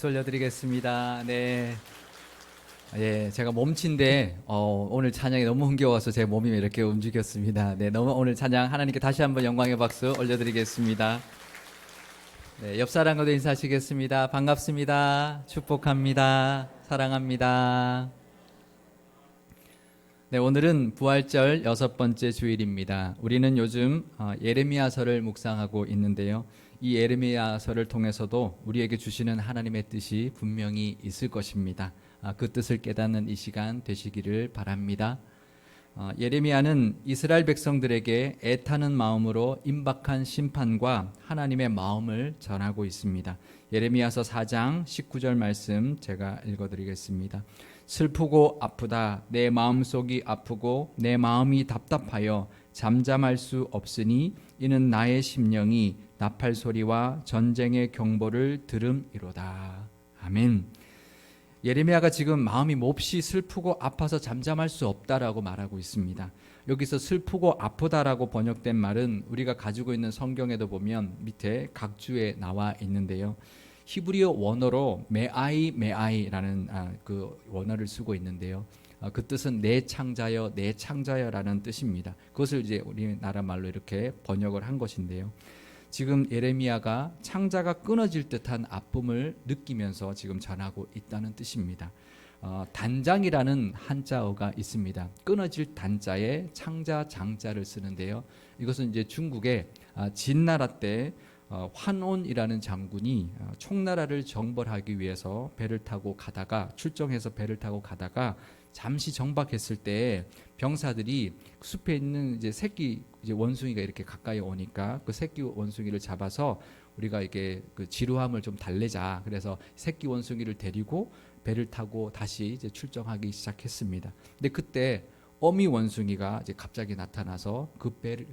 박수 올려드리겠습니다. 네. 예, 제가 몸치인데 오늘 찬양이 너무 흥겨워서 제 몸이 이렇게 움직였습니다. 네, 너무 오늘 찬양 하나님께 다시 한번 영광의 박수 올려드리겠습니다. 네, 옆 사람과도 인사하시겠습니다. 반갑습니다. 축복합니다. 사랑합니다. 네, 오늘은 부활절 6번째 주일입니다. 우리는 요즘 예레미야서를 묵상하고 있는데요. 이 예레미야서를 통해서도 우리에게 주시는 하나님의 뜻이 분명히 있을 것입니다. 그 뜻을 깨닫는 이 시간 되시기를 바랍니다. 예레미야는 이스라엘 백성들에게 애타는 마음으로 임박한 심판과 하나님의 마음을 전하고 있습니다. 예레미야서 4장 19절 말씀 제가 읽어드리겠습니다. 슬프고 아프다. 내 마음속이 아프고 내 마음이 답답하여 잠잠할 수 없으니 이는 나의 심령이 나팔 소리와 전쟁의 경보를 들음이로다. 아멘. 예레미야가 지금 마음이 몹시 슬프고 아파서 잠잠할 수 없다라고 말하고 있습니다. 여기서 슬프고 아프다라고 번역된 말은 우리가 가지고 있는 성경에도 보면 밑에 각주에 나와 있는데요. 히브리어 원어로 메아이라는 그 원어를 쓰고 있는데요. 그 뜻은 내 창자여 내 창자여라는 뜻입니다. 그것을 이제 우리나라 말로 이렇게 번역을 한 것인데요. 지금 예레미야가 창자가 끊어질 듯한 아픔을 느끼면서 지금 전하고 있다는 뜻입니다. 단장이라는 한자어가 있습니다. 끊어질 단자에 창자 장자를 쓰는데요. 이것은 이제 중국의 진나라 때 환온이라는 장군이 총나라를 정벌하기 위해서 배를 타고 가다가 출정해서 배를 타고 가다가 잠시 정박했을 때 병사들이 숲에 있는 이제 새끼 원숭이가 이렇게 가까이 오니까 그 새끼 원숭이를 잡아서 우리가 이게 그 지루함을 좀 달래자. 그래서 새끼 원숭이를 데리고 배를 타고 다시 이제 출정하기 시작했습니다. 근데 그때 어미 원숭이가 이제 갑자기 나타나서 그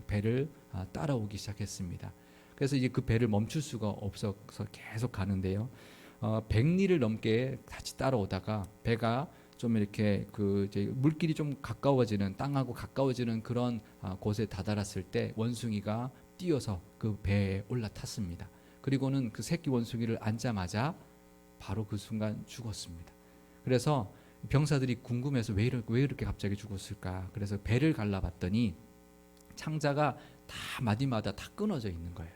배를 따라오기 시작했습니다. 그래서 이제 그 배를 멈출 수가 없어서 계속 가는데요. 100리를 넘게 같이 따라오다가 배가 좀 이렇게 그 이제 물길이 좀 가까워지는 땅하고 가까워지는 그런 곳에 다다랐을 때 원숭이가 뛰어서 그 배에 올라탔습니다. 그리고는 그 새끼 원숭이를 안자마자 바로 그 순간 죽었습니다. 그래서 병사들이 궁금해서 왜 이렇게 갑자기 죽었을까? 그래서 배를 갈라봤더니 창자가 다 마디마다 다 끊어져 있는 거예요.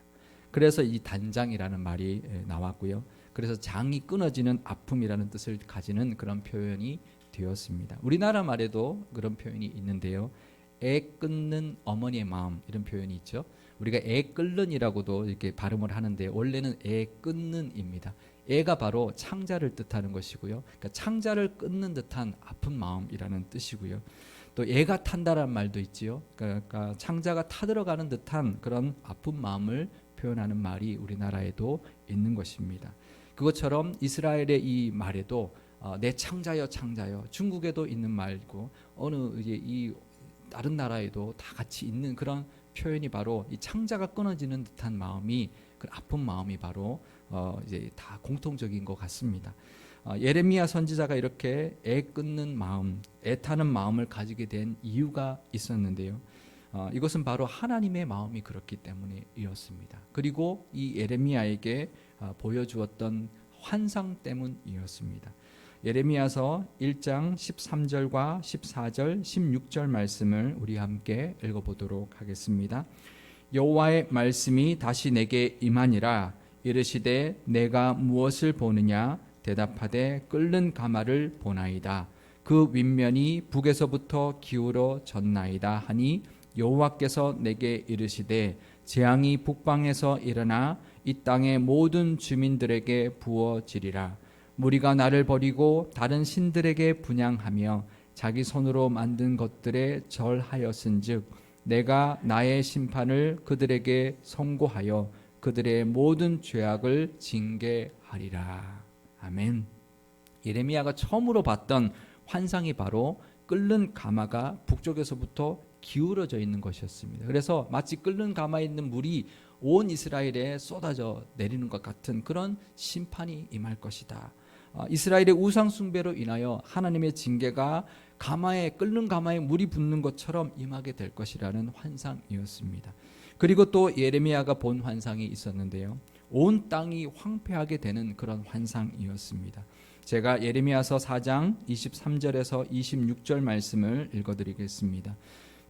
그래서 이 단장이라는 말이 나왔고요. 그래서 장이 끊어지는 아픔이라는 뜻을 가지는 그런 표현이 되었습니다. 우리나라 말에도 그런 표현이 있는데요. 애 끊는 어머니의 마음 이런 표현이 있죠. 우리가 애 끓는이라고도 이렇게 발음을 하는데 원래는 애 끊는입니다. 애가 바로 창자를 뜻하는 것이고요. 그러니까 창자를 끊는 듯한 아픈 마음이라는 뜻이고요. 또 애가 탄다라는 말도 있지요. 그러니까 창자가 타들어가는 듯한 그런 아픈 마음을 표현하는 말이 우리나라에도 있는 것입니다. 그것처럼 이스라엘의 이 말에도 내 창자여 창자여 중국에도 있는 말고 어느 이제 이 다른 나라에도 다 같이 있는 그런 표현이 바로 이 창자가 끊어지는 듯한 마음이 그 아픈 마음이 바로 이제 다 공통적인 것 같습니다. 예레미야 선지자가 이렇게 애 끊는 마음, 애타는 마음을 가지게 된 이유가 있었는데요. 이것은 바로 하나님의 마음이 그렇기 때문이었습니다. 그리고 이 예레미야에게 보여주었던 환상 때문이었습니다. 예레미야서 1장 13절과 14절, 16절 말씀을 우리 함께 읽어보도록 하겠습니다. 여호와의 말씀이 다시 내게 임하니라. 이르시되 내가 무엇을 보느냐? 대답하되 끓는 가마를 보나이다. 그 윗면이 북에서부터 기울어 졌나이다 하니 여호와께서 내게 이르시되 재앙이 북방에서 일어나 이 땅의 모든 주민들에게 부어지리라. 무리가 나를 버리고 다른 신들에게 분향하며 자기 손으로 만든 것들에 절하였은즉 내가 나의 심판을 그들에게 선고하여 그들의 모든 죄악을 징계하리라. 아멘. 예레미야가 처음으로 봤던 환상이 바로 끓는 가마가 북쪽에서부터 기울어져 있는 것이었습니다. 그래서 마치 끓는 가마에 있는 물이 온 이스라엘에 쏟아져 내리는 것 같은 그런 심판이 임할 것이다. 이스라엘의 우상 숭배로 인하여 하나님의 징계가 끓는 가마에 물이 붓는 것처럼 임하게 될 것이라는 환상이었습니다. 그리고 또 예레미야가 본 환상이 있었는데요. 온 땅이 황폐하게 되는 그런 환상이었습니다. 제가 예레미야서 4장 23절에서 26절 말씀을 읽어드리겠습니다.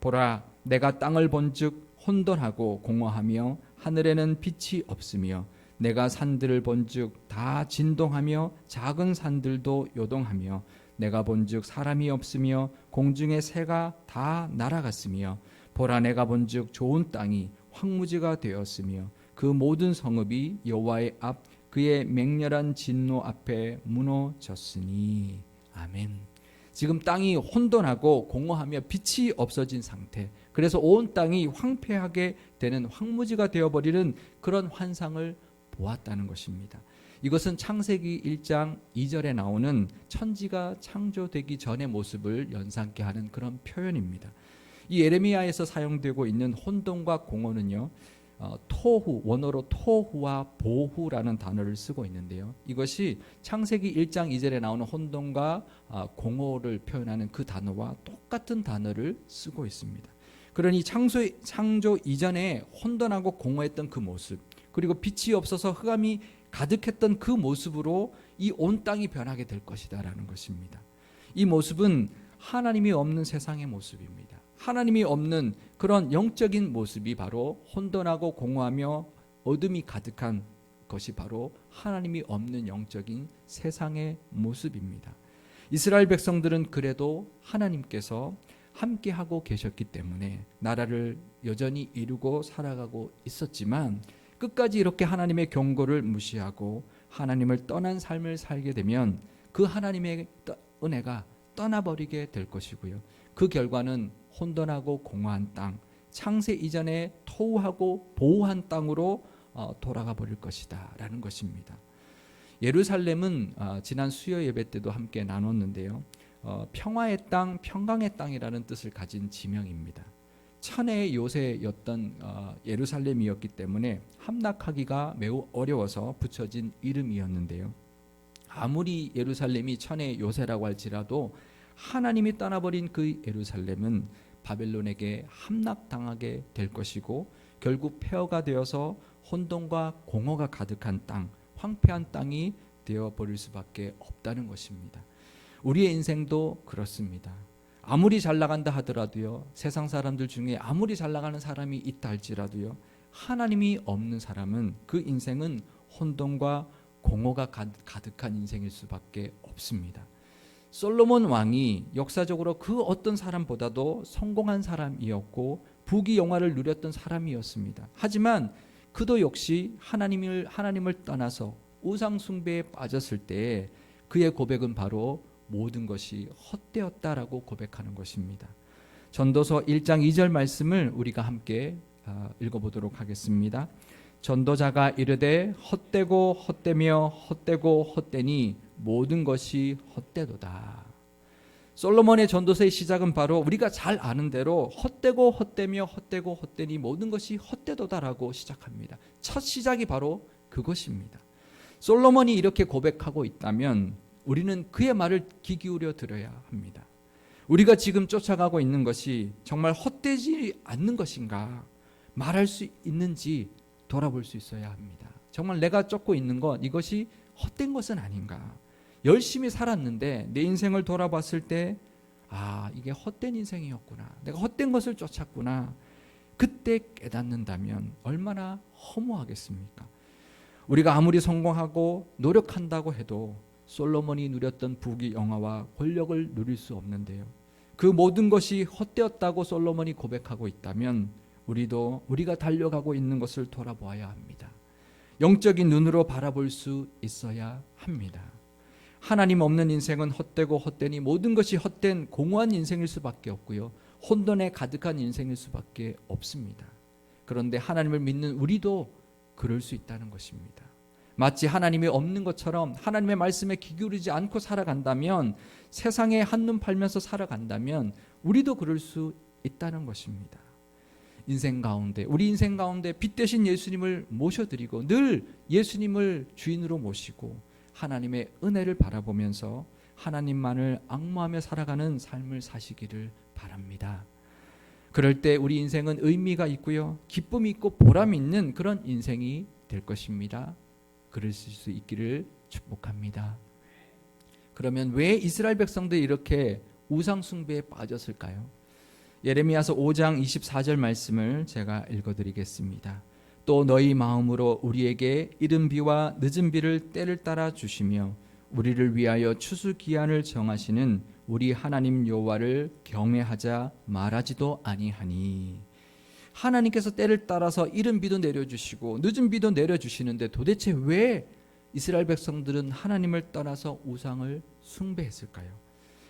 보라, 내가 땅을 본즉 혼돈하고 공허하며 하늘에는 빛이 없으며 내가 산들을 본즉 다 진동하며 작은 산들도 요동하며 내가 본즉 사람이 없으며 공중의 새가 다 날아갔으며 보라, 내가 본즉 좋은 땅이 황무지가 되었으며 그 모든 성읍이 여호와의 앞 그의 맹렬한 진노 앞에 무너졌으니. 아멘. 지금 땅이 혼돈하고 공허하며 빛이 없어진 상태, 그래서 온 땅이 황폐하게 되는 황무지가 되어버리는 그런 환상을 보았다는 것입니다. 이것은 창세기 1장 2절에 나오는 천지가 창조되기 전의 모습을 연상케 하는 그런 표현입니다. 이 예레미야에서 사용되고 있는 혼돈과 공허는요, 토후, 원어로 토후와 보후라는 단어를 쓰고 있는데요, 이것이 창세기 1장 2절에 나오는 혼돈과 공허를 표현하는 그 단어와 똑같은 단어를 쓰고 있습니다. 그러니 창조 이전에 혼돈하고 공허했던 그 모습, 그리고 빛이 없어서 흑암이 가득했던 그 모습으로 이 온 땅이 변하게 될 것이다 라는 것입니다. 이 모습은 하나님이 없는 세상의 모습입니다. 하나님이 없는 그런 영적인 모습이 바로 혼돈하고 공허하며 어둠이 가득한 것이 바로 하나님이 없는 영적인 세상의 모습입니다. 이스라엘 백성들은 그래도 하나님께서 함께하고 계셨기 때문에 나라를 여전히 이루고 살아가고 있었지만, 끝까지 이렇게 하나님의 경고를 무시하고 하나님을 떠난 삶을 살게 되면 그 하나님의 은혜가 떠나버리게 될 것이고요, 그 결과는 혼돈하고 공허한 땅, 창세 이전에 토후하고 보호한 땅으로 돌아가 버릴 것이다 라는 것입니다. 예루살렘은 지난 수요 예배 때도 함께 나눴는데요, 평화의 땅, 평강의 땅이라는 뜻을 가진 지명입니다. 천혜의 요새였던 예루살렘이었기 때문에 함락하기가 매우 어려워서 붙여진 이름이었는데요, 아무리 예루살렘이 천혜의 요새라고 할지라도 하나님이 떠나버린 그 예루살렘은 바벨론에게 함락당하게 될 것이고 결국 폐허가 되어서 혼돈과 공허가 가득한 땅, 황폐한 땅이 되어버릴 수밖에 없다는 것입니다. 우리의 인생도 그렇습니다. 아무리 잘 나간다 하더라도요, 세상 사람들 중에 아무리 잘 나가는 사람이 있다 할지라도요, 하나님이 없는 사람은 그 인생은 혼돈과 공허가 가득한 인생일 수밖에 없습니다. 솔로몬 왕이 역사적으로 그 어떤 사람보다도 성공한 사람이었고 부귀영화를 누렸던 사람이었습니다. 하지만 그도 역시 하나님을 떠나서 우상 숭배에 빠졌을 때 그의 고백은 바로 모든 것이 헛되었다라고 고백하는 것입니다. 전도서 1장 2절 말씀을 우리가 함께 읽어보도록 하겠습니다. 전도자가 이르되 헛되고 헛되며 헛되고 헛되니 모든 것이 헛되도다. 솔로몬의 전도서의 시작은 바로 우리가 잘 아는 대로 헛되고 헛되며 헛되고 헛되니 모든 것이 헛되도다라고 시작합니다. 첫 시작이 바로 그것입니다. 솔로몬이 이렇게 고백하고 있다면 우리는 그의 말을 귀 기울여 들어야 합니다. 우리가 지금 쫓아가고 있는 것이 정말 헛되지 않는 것인가 말할 수 있는지 돌아볼 수 있어야 합니다. 정말 내가 쫓고 있는 것, 이것이 헛된 것은 아닌가. 열심히 살았는데 내 인생을 돌아봤을 때 이게 헛된 인생이었구나, 내가 헛된 것을 쫓았구나, 그때 깨닫는다면 얼마나 허무하겠습니까? 우리가 아무리 성공하고 노력한다고 해도 솔로몬이 누렸던 부귀영화와 권력을 누릴 수 없는데요, 그 모든 것이 헛되었다고 솔로몬이 고백하고 있다면 우리가 달려가고 있는 것을 돌아보아야 합니다. 영적인 눈으로 바라볼 수 있어야 합니다. 하나님 없는 인생은 헛되고 헛되니 모든 것이 헛된 공허한 인생일 수밖에 없고요, 혼돈에 가득한 인생일 수밖에 없습니다. 그런데 하나님을 믿는 우리도 그럴 수 있다는 것입니다. 마치 하나님이 없는 것처럼 하나님의 말씀에 귀 기울이지 않고 살아간다면, 세상에 한눈 팔면서 살아간다면 우리도 그럴 수 있다는 것입니다. 우리 인생 가운데 빛 되신 예수님을 모셔드리고 늘 예수님을 주인으로 모시고 하나님의 은혜를 바라보면서 하나님만을 앙모하며 살아가는 삶을 사시기를 바랍니다. 그럴 때 우리 인생은 의미가 있고요, 기쁨이 있고 보람이 있는 그런 인생이 될 것입니다. 그러실 수 있기를 축복합니다. 그러면 왜 이스라엘 백성들이 이렇게 우상 숭배에 빠졌을까요? 예레미야서 5장 24절 말씀을 제가 읽어드리겠습니다. 또 너희 마음으로 우리에게 이른 비와 늦은 비를 때를 따라 주시며 우리를 위하여 추수 기한을 정하시는 우리 하나님 여호와를 경외하자 말하지도 아니하니. 하나님께서 때를 따라서 이른 비도 내려주시고 늦은 비도 내려주시는데 도대체 왜 이스라엘 백성들은 하나님을 떠나서 우상을 숭배했을까요?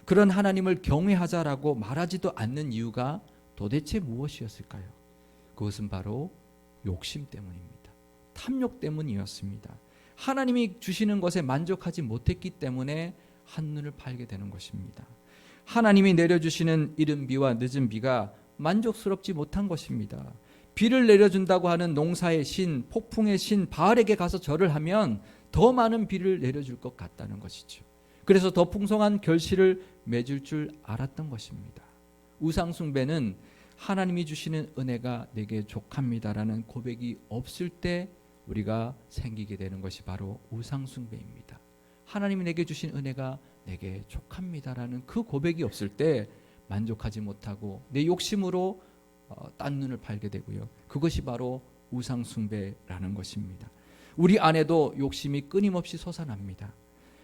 그런 하나님을 경외하자라고 말하지도 않는 이유가 도대체 무엇이었을까요? 그것은 바로 욕심 때문입니다. 탐욕 때문이었습니다. 하나님이 주시는 것에 만족하지 못했기 때문에 한눈을 팔게 되는 것입니다. 하나님이 내려주시는 이른 비와 늦은 비가 만족스럽지 못한 것입니다. 비를 내려준다고 하는 농사의 신, 폭풍의 신 바알에게 가서 절을 하면 더 많은 비를 내려줄 것 같다는 것이죠. 그래서 더 풍성한 결실을 맺을 줄 알았던 것입니다. 우상 숭배는 하나님이 주시는 은혜가 내게 족합니다라는 고백이 없을 때 우리가 생기게 되는 것이 바로 우상 숭배입니다. 하나님이 내게 주신 은혜가 내게 족합니다라는 그 고백이 없을 때 만족하지 못하고 내 욕심으로 딴 눈을 팔게 되고요. 그것이 바로 우상 숭배라는 것입니다. 우리 안에도 욕심이 끊임없이 솟아납니다.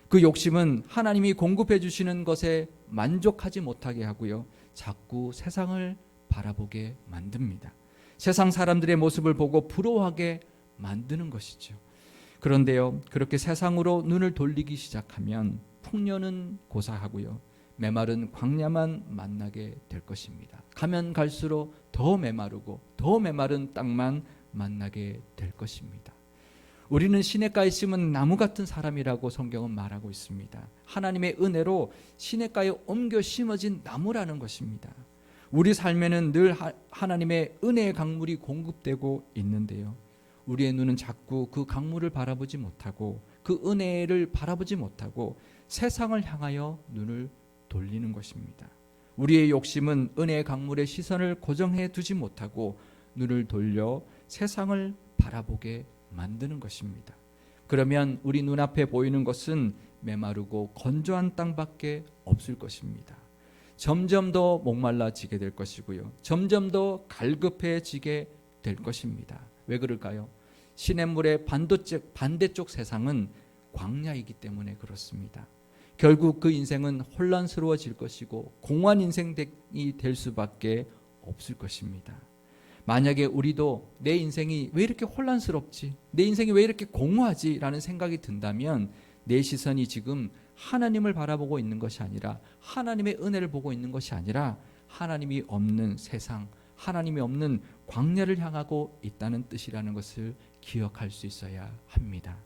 그 욕심은 하나님이 공급해 주시는 것에 만족하지 못하게 하고요. 자꾸 세상을 바라보게 만듭니다. 세상 사람들의 모습을 보고 부러워하게 만드는 것이죠. 그런데요, 그렇게 세상으로 눈을 돌리기 시작하면 풍년은 고사하고요, 메마른 광야만 만나게 될 것입니다. 가면 갈수록 더 메마르고 더 메마른 땅만 만나게 될 것입니다. 우리는 시냇가에 심은 나무 같은 사람이라고 성경은 말하고 있습니다. 하나님의 은혜로 시냇가에 옮겨 심어진 나무라는 것입니다. 우리 삶에는 늘 하나님의 은혜의 강물이 공급되고 있는데요, 우리의 눈은 자꾸 그 강물을 바라보지 못하고 그 은혜를 바라보지 못하고 세상을 향하여 눈을 돌리는 것입니다. 우리의 욕심은 은혜의 강물에 시선을 고정해 두지 못하고 눈을 돌려 세상을 바라보게 만드는 것입니다. 그러면 우리 눈앞에 보이는 것은 메마르고 건조한 땅밖에 없을 것입니다. 점점 더 목말라지게 될 것이고요, 점점 더 갈급해지게 될 것입니다. 왜 그럴까요? 시냇물의 반대쪽 세상은 광야이기 때문에 그렇습니다. 결국 그 인생은 혼란스러워질 것이고 공허한 인생이 될 수밖에 없을 것입니다. 만약에 우리도 내 인생이 왜 이렇게 혼란스럽지? 내 인생이 왜 이렇게 공허하지? 라는 생각이 든다면 내 시선이 지금 하나님을 바라보고 있는 것이 아니라, 하나님의 은혜를 보고 있는 것이 아니라 하나님이 없는 세상, 하나님이 없는 광야를 향하고 있다는 뜻이라는 것을 기억할 수 있어야 합니다.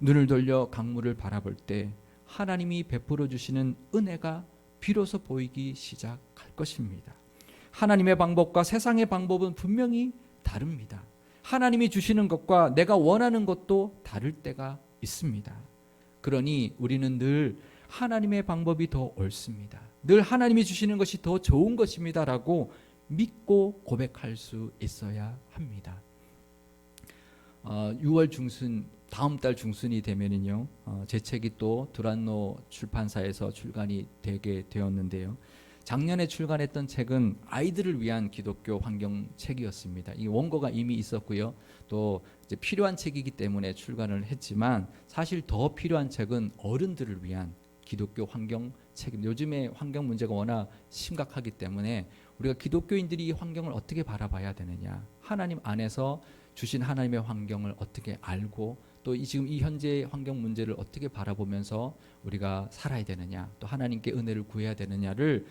눈을 돌려 강물을 바라볼 때 하나님이 베풀어 주시는 은혜가 비로소 보이기 시작할 것입니다. 하나님의 방법과 세상의 방법은 분명히 다릅니다. 하나님이 주시는 것과 내가 원하는 것도 다를 때가 있습니다. 그러니 우리는 늘 하나님의 방법이 더 옳습니다. 늘 하나님이 주시는 것이 더 좋은 것입니다라고 믿고 고백할 수 있어야 합니다. 6월 중순, 다음 달 중순이 되면은요, 제 책이 또 두란노 출판사에서 출간이 되게 되었는데요, 작년에 출간했던 책은 아이들을 위한 기독교 환경 책이었습니다. 이 원고가 이미 있었고요, 또 이제 필요한 책이기 때문에 출간을 했지만 사실 더 필요한 책은 어른들을 위한 기독교 환경 책입니다. 요즘에 환경 문제가 워낙 심각하기 때문에 우리가 기독교인들이 이 환경을 어떻게 바라봐야 되느냐, 하나님 안에서 주신 하나님의 환경을 어떻게 알고 또 지금 이 현재의 환경 문제를 어떻게 바라보면서 우리가 살아야 되느냐, 또 하나님께 은혜를 구해야 되느냐를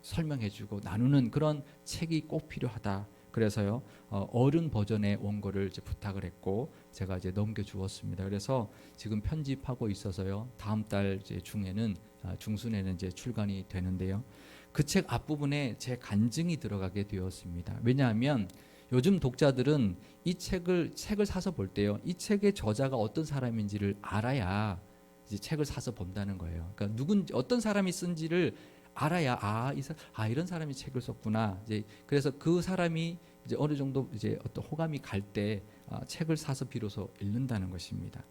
설명해주고 나누는 그런 책이 꼭 필요하다. 그래서요, 어른 버전의 원고를 이제 부탁을 했고 제가 이제 넘겨주었습니다. 그래서 지금 편집하고 있어서요, 다음 달 이제 중순에는 이제 출간이 되는데요, 그 책 앞부분에 제 간증이 들어가게 되었습니다. 왜냐하면 요즘 독자들은 이 책을 사서 볼 때요, 이 책의 저자가 어떤 사람인지를 알아야 이제 책을 사서 본다는 거예요. 그러니까 어떤 사람이 쓴지를 알아야 이런 사람이 책을 썼구나. 이제 그래서 그 사람이 이제 어느 정도 이제 어떤 호감이 갈 때 책을 사서 비로소 읽는다는 것입니다.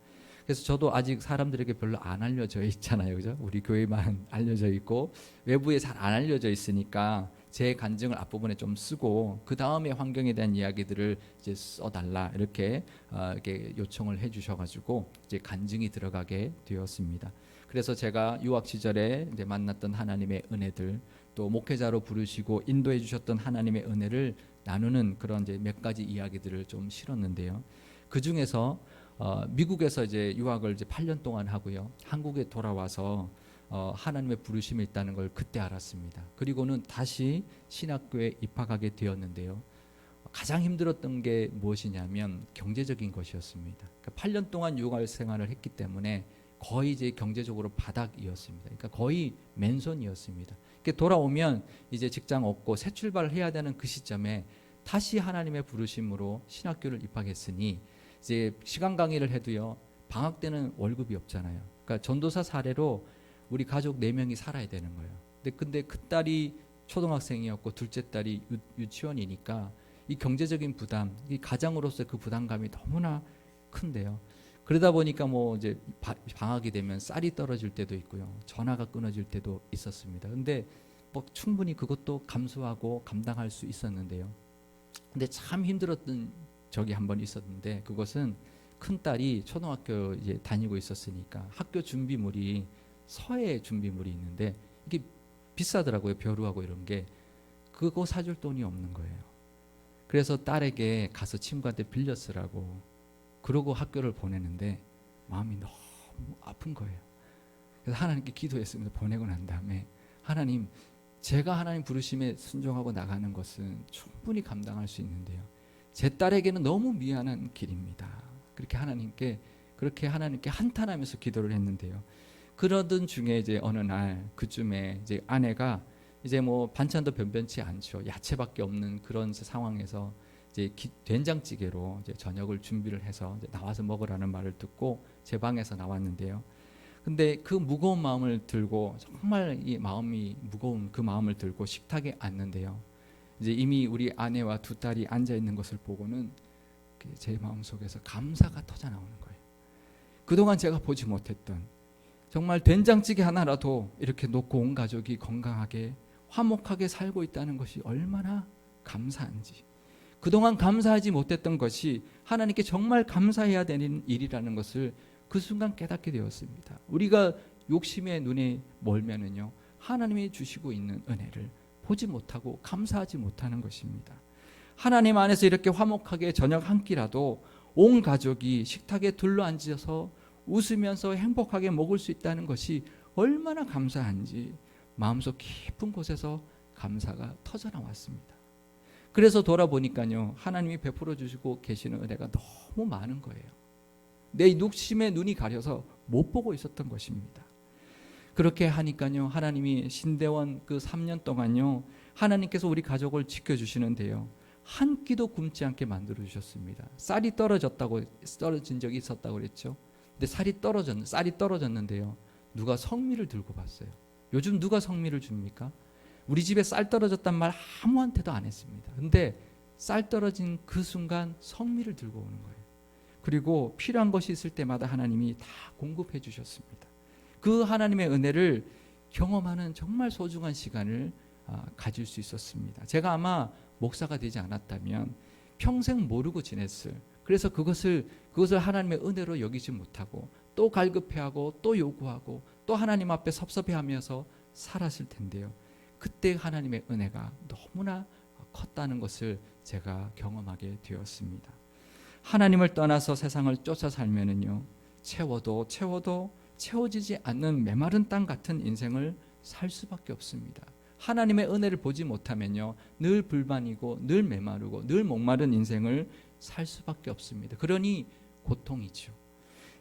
그래서 저도 아직 사람들에게 별로 안 알려져 있잖아요, 그죠? 우리 교회만 알려져 있고 외부에 잘 안 알려져 있으니까 제 간증을 앞부분에 좀 쓰고 그 다음에 환경에 대한 이야기들을 이제 써달라 이렇게 요청을 해주셔가지고 이제 간증이 들어가게 되었습니다. 그래서 제가 유학 시절에 이제 만났던 하나님의 은혜들, 또 목회자로 부르시고 인도해 주셨던 하나님의 은혜를 나누는 그런 이제 몇 가지 이야기들을 좀 실었는데요. 그 중에서 미국에서 이제 유학을 이제 8년 동안 하고요. 한국에 돌아와서 하나님의 부르심이 있다는 걸 그때 알았습니다. 그리고는 다시 신학교에 입학하게 되었는데요. 가장 힘들었던 게 무엇이냐면 경제적인 것이었습니다. 그러니까 8년 동안 유학 생활을 했기 때문에 거의 이제 경제적으로 바닥이었습니다. 그러니까 거의 맨손이었습니다. 돌아오면 이제 직장 없고 새 출발을 해야 되는 그 시점에 다시 하나님의 부르심으로 신학교를 입학했으니 이제 시간 강의를 해도요, 방학 때는 월급이 없잖아요. 그러니까 전도사 사례로 우리 가족 4명이 살아야 되는 거예요. 근데 그 딸이 초등학생이었고 둘째 딸이 유치원이니까 이 경제적인 부담, 이 가장으로서 그 부담감이 너무나 큰데요. 그러다 보니까 뭐 이제 방학이 되면 쌀이 떨어질 때도 있고요, 전화가 끊어질 때도 있었습니다. 근데 뭐 충분히 그것도 감수하고 감당할 수 있었는데요. 근데 참 힘들었던 적이 한 번 있었는데, 그것은 큰 딸이 초등학교 이제 다니고 있었으니까 학교 준비물이 서예 준비물이 있는데 이게 비싸더라고요. 벼루하고 이런 게. 그거 사줄 돈이 없는 거예요. 그래서 딸에게 가서 친구한테 빌려 쓰라고 그러고 학교를 보내는데 마음이 너무 아픈 거예요. 그래서 하나님께 기도했습니다. 보내고 난 다음에 하나님, 제가 하나님 부르심에 순종하고 나가는 것은 충분히 감당할 수 있는데요, 제 딸에게는 너무 미안한 길입니다. 그렇게 하나님께 한탄하면서 기도를 했는데요. 그러던 중에 이제 어느 날 그쯤에 이제 아내가 이제 뭐 반찬도 변변치 않죠. 야채밖에 없는 그런 상황에서 이제 된장찌개로 이제 저녁을 준비를 해서 이제 나와서 먹으라는 말을 듣고 제 방에서 나왔는데요. 근데 그 무거운 마음을 들고, 정말 이 마음이 무거운 그 마음을 들고 식탁에 앉는데요. 이제 이미 우리 아내와 두 딸이 앉아 있는 것을 보고는 제 마음속에서 감사가 터져 나오는 거예요. 그동안 제가 보지 못했던, 정말 된장찌개 하나라도 이렇게 놓고 온 가족이 건강하게 화목하게 살고 있다는 것이 얼마나 감사한지, 그동안 감사하지 못했던 것이 하나님께 정말 감사해야 되는 일이라는 것을 그 순간 깨닫게 되었습니다. 우리가 욕심의 눈에 멀면은요, 하나님이 주시고 있는 은혜를 보지 못하고 감사하지 못하는 것입니다. 하나님 안에서 이렇게 화목하게 저녁 한 끼라도 온 가족이 식탁에 둘러앉아서 웃으면서 행복하게 먹을 수 있다는 것이 얼마나 감사한지 마음속 깊은 곳에서 감사가 터져 나왔습니다. 그래서 돌아보니까요, 하나님이 베풀어 주시고 계시는 은혜가 너무 많은 거예요. 내 욕심의 눈이 가려서 못 보고 있었던 것입니다. 그렇게 하니까요, 하나님이 신대원 그 3년 동안요, 하나님께서 우리 가족을 지켜주시는데요, 한 끼도 굶지 않게 만들어 주셨습니다. 쌀이 떨어진 적이 있었다고 그랬죠. 근데 쌀이 떨어졌는데요, 누가 성미를 들고 봤어요. 요즘 누가 성미를 줍니까? 우리 집에 쌀 떨어졌단 말 아무한테도 안 했습니다. 근데 쌀 떨어진 그 순간 성미를 들고 오는 거예요. 그리고 필요한 것이 있을 때마다 하나님이 다 공급해 주셨습니다. 그 하나님의 은혜를 경험하는 정말 소중한 시간을 가질 수 있었습니다. 제가 아마 목사가 되지 않았다면 평생 모르고 지냈을, 그래서 그것을 하나님의 은혜로 여기지 못하고 또 갈급해하고 또 요구하고 또 하나님 앞에 섭섭해하면서 살았을 텐데요, 그때 하나님의 은혜가 너무나 컸다는 것을 제가 경험하게 되었습니다. 하나님을 떠나서 세상을 쫓아 살면은요, 채워도 채워지지 않는 메마른 땅 같은 인생을 살 수밖에 없습니다. 하나님의 은혜를 보지 못하면요, 늘 불만이고 늘 메마르고 늘 목마른 인생을 살 수밖에 없습니다. 그러니 고통이죠.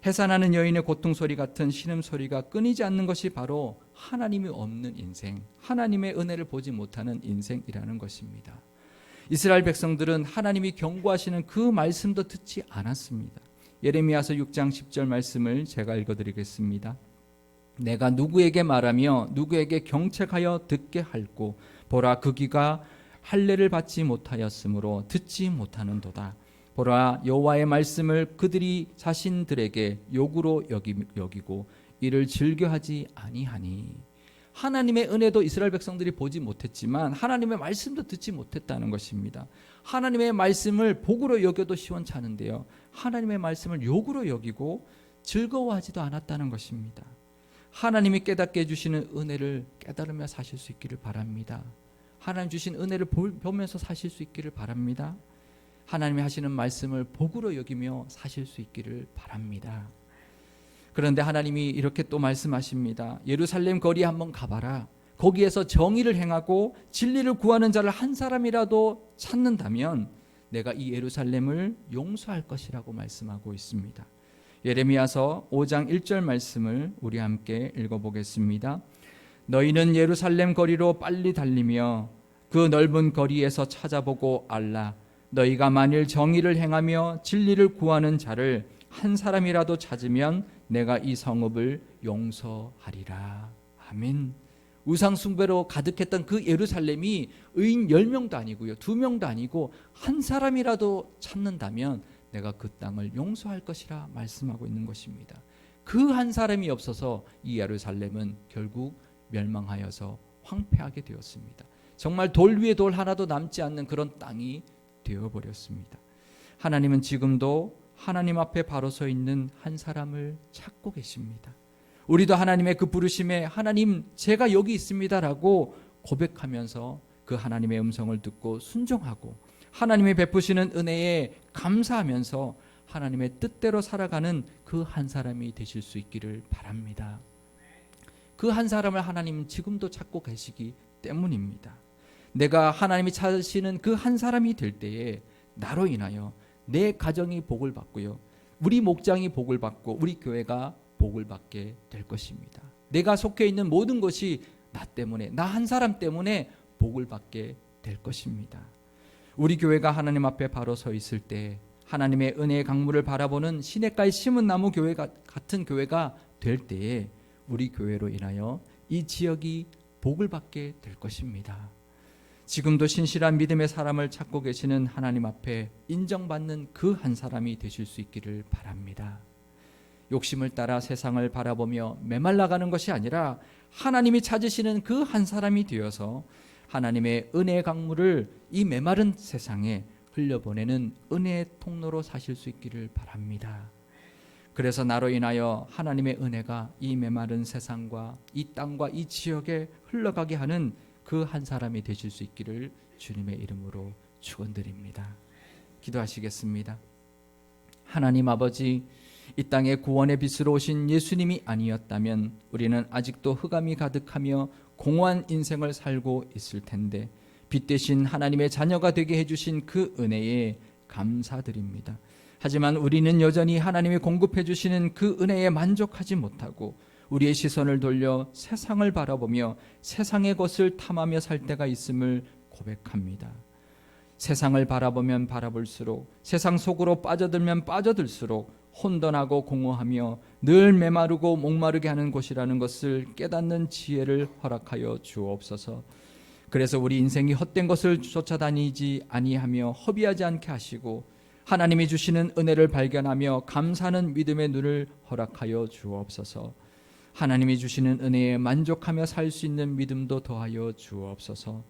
해산하는 여인의 고통소리 같은 신음소리가 끊이지 않는 것이 바로 하나님이 없는 인생, 하나님의 은혜를 보지 못하는 인생이라는 것입니다. 이스라엘 백성들은 하나님이 경고하시는 그 말씀도 듣지 않았습니다. 예레미야서 6장 10절 말씀을 제가 읽어드리겠습니다. 내가 누구에게 말하며 누구에게 경책하여 듣게 할꼬. 보라, 그 귀가 할례를 받지 못하였으므로 듣지 못하는도다. 보라, 여호와의 말씀을 그들이 자신들에게 욕으로 여기고 이를 즐겨하지 아니하니. 하나님의 은혜도 이스라엘 백성들이 보지 못했지만 하나님의 말씀도 듣지 못했다는 것입니다. 하나님의 말씀을 복으로 여겨도 시원찮은데요, 하나님의 말씀을 욕으로 여기고 즐거워하지도 않았다는 것입니다. 하나님이 깨닫게 해주시는 은혜를 깨달으며 사실 수 있기를 바랍니다. 하나님 주신 은혜를 보면서 사실 수 있기를 바랍니다. 하나님이 하시는 말씀을 복으로 여기며 사실 수 있기를 바랍니다. 그런데 하나님이 이렇게 또 말씀하십니다. 예루살렘 거리에 한번 가봐라. 거기에서 정의를 행하고 진리를 구하는 자를 한 사람이라도 찾는다면 내가 이 예루살렘을 용서할 것이라고 말씀하고 있습니다. 예레미야서 5장 1절 말씀을 우리 함께 읽어보겠습니다. 너희는 예루살렘 거리로 빨리 달리며 그 넓은 거리에서 찾아보고 알라. 너희가 만일 정의를 행하며 진리를 구하는 자를 한 사람이라도 찾으면 내가 이 성읍을 용서하리라. 아멘. 우상 숭배로 가득했던 그 예루살렘이 의인 10명도 아니고요, 2명도 아니고 한 사람이라도 찾는다면 내가 그 땅을 용서할 것이라 말씀하고 있는 것입니다. 그 한 사람이 없어서 이 예루살렘은 결국 멸망하여서 황폐하게 되었습니다. 정말 돌 위에 돌 하나도 남지 않는 그런 땅이 되어버렸습니다. 하나님은 지금도 하나님 앞에 바로 서 있는 한 사람을 찾고 계십니다. 우리도 하나님의 그 부르심에 하나님 제가 여기 있습니다라고 고백하면서 그 하나님의 음성을 듣고 순종하고 하나님이 베푸시는 은혜에 감사하면서 하나님의 뜻대로 살아가는 그 한 사람이 되실 수 있기를 바랍니다. 그 한 사람을 하나님은 지금도 찾고 계시기 때문입니다. 내가 하나님이 찾으시는 그 한 사람이 될 때에 나로 인하여 내 가정이 복을 받고요, 우리 목장이 복을 받고 우리 교회가 복을 받게 될 것입니다. 내가 속해 있는 모든 것이 나 때문에, 나 한 사람 때문에 복을 받게 될 것입니다. 우리 교회가 하나님 앞에 바로 서 있을 때 하나님의 은혜의 강물을 바라보는 시냇가에 심은 나무 교회 같은 교회가 될 때에 우리 교회로 인하여 이 지역이 복을 받게 될 것입니다. 지금도 신실한 믿음의 사람을 찾고 계시는 하나님 앞에 인정받는 그 한 사람이 되실 수 있기를 바랍니다. 욕심을 따라 세상을 바라보며 메말라가는 것이 아니라 하나님이 찾으시는 그 한 사람이 되어서 하나님의 은혜의 강물을 이 메마른 세상에 흘려보내는 은혜의 통로로 사실 수 있기를 바랍니다. 그래서 나로 인하여 하나님의 은혜가 이 메마른 세상과 이 땅과 이 지역에 흘러가게 하는 그 한 사람이 되실 수 있기를 주님의 이름으로 축원드립니다. 기도하시겠습니다. 하나님 아버지, 이 땅에 구원의 빛으로 오신 예수님이 아니었다면 우리는 아직도 흑암이 가득하며 공허한 인생을 살고 있을 텐데 빛 대신 하나님의 자녀가 되게 해주신 그 은혜에 감사드립니다. 하지만 우리는 여전히 하나님이 공급해 주시는 그 은혜에 만족하지 못하고 우리의 시선을 돌려 세상을 바라보며 세상의 것을 탐하며 살 때가 있음을 고백합니다. 세상을 바라보면 바라볼수록, 세상 속으로 빠져들면 빠져들수록 혼돈하고 공허하며 늘 메마르고 목마르게 하는 곳이라는 것을 깨닫는 지혜를 허락하여 주옵소서. 그래서 우리 인생이 헛된 것을 쫓아다니지 아니하며 허비하지 않게 하시고 하나님이 주시는 은혜를 발견하며 감사하는 믿음의 눈을 허락하여 주옵소서. 하나님이 주시는 은혜에 만족하며 살 수 있는 믿음도 더하여 주옵소서.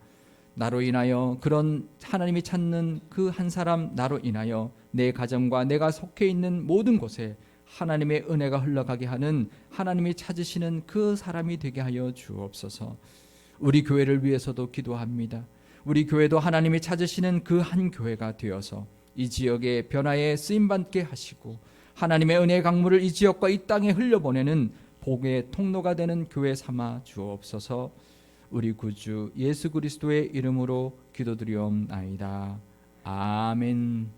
나로 인하여, 그런 하나님이 찾는 그 한 사람 나로 인하여 내 가정과 내가 속해 있는 모든 곳에 하나님의 은혜가 흘러가게 하는 하나님이 찾으시는 그 사람이 되게 하여 주옵소서. 우리 교회를 위해서도 기도합니다. 우리 교회도 하나님이 찾으시는 그 한 교회가 되어서 이 지역의 변화에 쓰임받게 하시고 하나님의 은혜의 강물을 이 지역과 이 땅에 흘려보내는 복의 통로가 되는 교회 삼아 주옵소서. 우리 구주 예수 그리스도의 이름으로 기도드리옵나이다. 아멘.